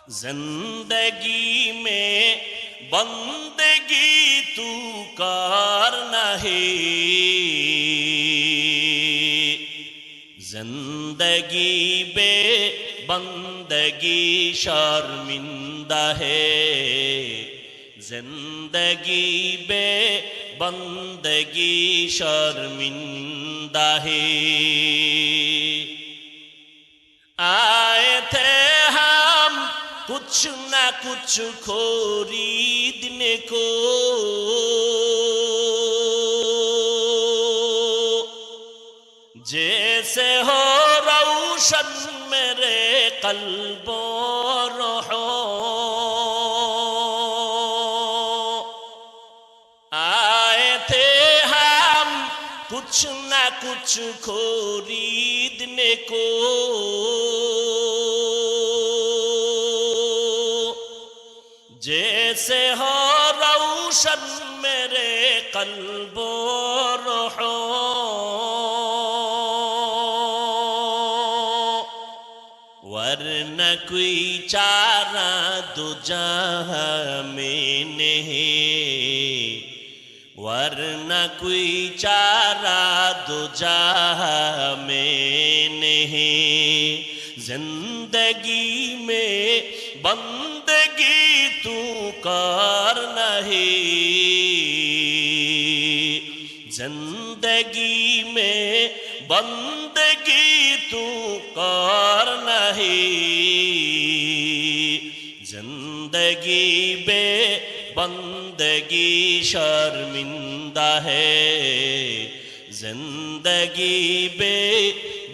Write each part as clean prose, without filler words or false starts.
زندگی میں بندگی تو کار نہیں، زندگی بے بندگی شرمندہ ہے، زندگی بے بندگی شرمندہ ہے۔ آئے تھے ہم کچھ نہ کچھ خریدنے کو، جیسے ہو روشن میرے قلب و روح، آئے تھے ہم کچھ نہ کچھ خریدنے کو، جیسے ہو روشن میرے قلب و روح، ورنہ کوئی چارہ دو جہاں میں نہیں، ورنہ کوئی چارہ دو جہاں میں نہیں۔ زندگی میں بندگی تو کار نہیں، زندگی میں بندگی تو کار نہیں، زندگی بے بندگی شرمندہ ہے، زندگی بے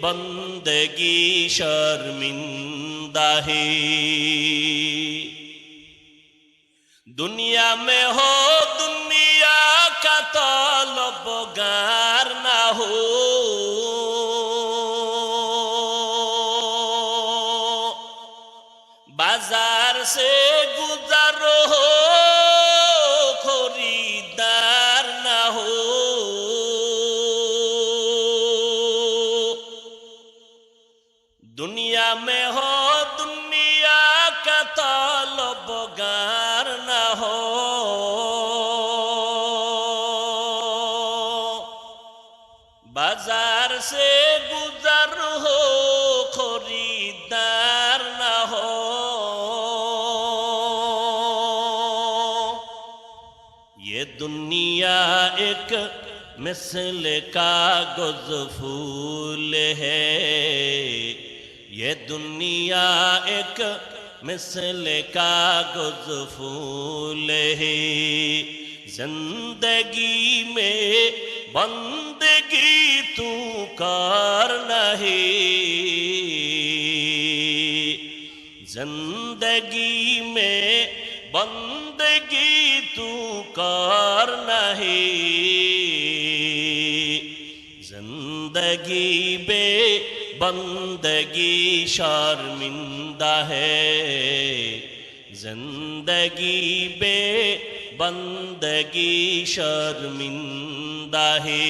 بندگی شرمندہ ہے۔ دنیا میں ہو دنیا کا طلبگار نہ ہو، بازار سے گزر ہو خریدار نہ ہو، دنیا میں ہو دنیا کا طلبگار نہ ہو، بازار سے گزر ہو خریدار نہ ہو۔ یہ دنیا ایک مثل کاغذ پھول ہے، یہ دنیا ایک مثل کاغذ پھول ہے، زندگی میں بندگی تو کار نہیں، زندگی میں بندگی تو کار نہیں، زندگی بے بندگی شرمندہ ہے، زندگی بے بندگی شرمندہ ہے۔